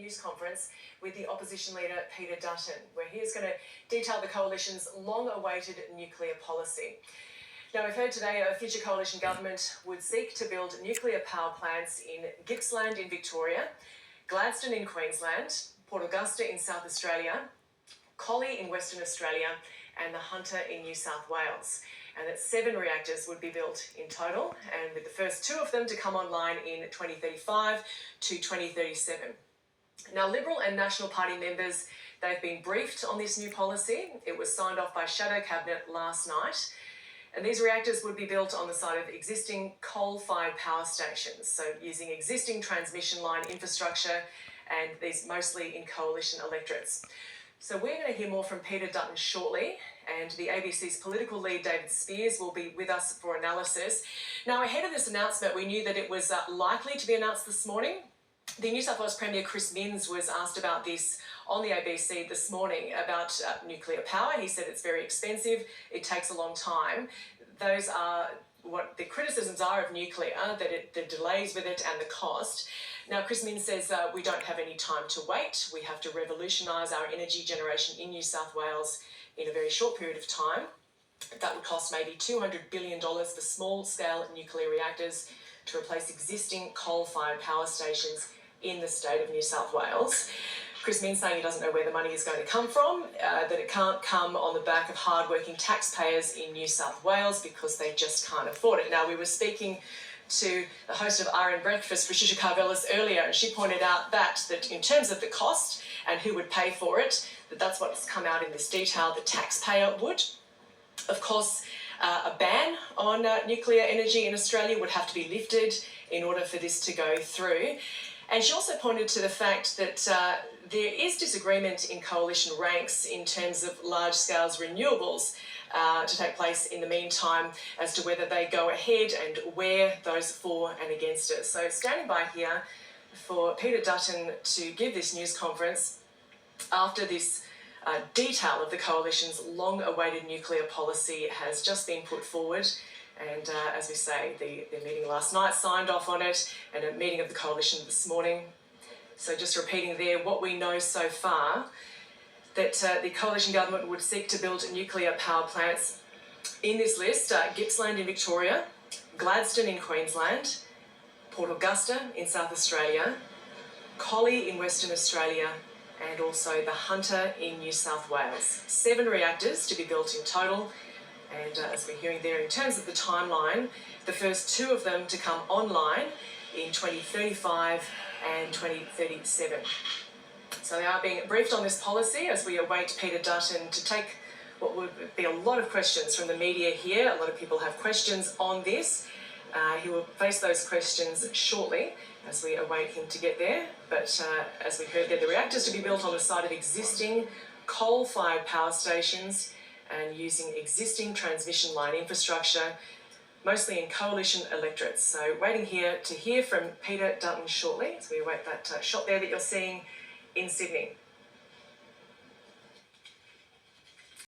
news conference with the opposition leader Peter Dutton, where he is going to detail the coalition's long-awaited nuclear policy. Now, we've heard today a future coalition government would seek to build nuclear power plants in Gippsland in Victoria, Gladstone in Queensland, Port Augusta in South Australia, Collie in Western Australia, and the Hunter in New South Wales. And that 7 reactors would be built in total, and with the first 2 of them to come online in 2035 to 2037. Now, Liberal and National Party members, they've been briefed on this new policy. It was signed off by Shadow Cabinet last night. And these reactors would be built on the site of existing coal-fired power stations, so using existing transmission line infrastructure, and these mostly in coalition electorates. So we're going to hear more from Peter Dutton shortly, and the ABC's political lead David Speers will be with us for analysis. Now, ahead of this announcement, we knew that it was likely to be announced this morning. The New South Wales Premier Chris Minns was asked about this on the ABC this morning about nuclear power. He said it's very expensive, it takes a long time. Those are what the criticisms are of nuclear, that the delays with it and the cost. Now, Chris Minns says we don't have any time to wait. We have to revolutionise our energy generation in New South Wales in a very short period of time. That would cost maybe $200 billion for small-scale nuclear reactors to replace existing coal-fired power stations in the state of New South Wales. Chris Minns saying he doesn't know where the money is going to come from, that it can't come on the back of hard-working taxpayers in New South Wales because they just can't afford it. Now, we were speaking to the host of RN Breakfast, Patricia Karvelas, earlier, and she pointed out that in terms of the cost and who would pay for it, that's what's come out in this detail, the taxpayer would. Of course, a ban on nuclear energy in Australia would have to be lifted in order for this to go through. And she also pointed to the fact that there is disagreement in coalition ranks in terms of large-scale renewables to take place in the meantime as to whether they go ahead and where those for and against it. So standing by here for Peter Dutton to give this news conference after this detail of the coalition's long-awaited nuclear policy has just been put forward. And as we say, the meeting last night signed off on it, and a meeting of the coalition this morning. So just repeating there what we know so far, that the coalition government would seek to build nuclear power plants in this list: Gippsland in Victoria, Gladstone in Queensland, Port Augusta in South Australia, Collie in Western Australia, and also the Hunter in New South Wales. 7 reactors to be built in total. And as we're hearing there, in terms of the timeline, the first 2 of them to come online in 2035 and 2037. So they are being briefed on this policy as we await Peter Dutton to take what would be a lot of questions from the media here. A lot of people have questions on this. He will face those questions shortly as we await him to get there. But as we heard there, the reactors to be built on the site of existing coal-fired power stations and using existing transmission line infrastructure, mostly in coalition electorates. So waiting here to hear from Peter Dutton shortly as we await that shot there that you're seeing in Sydney.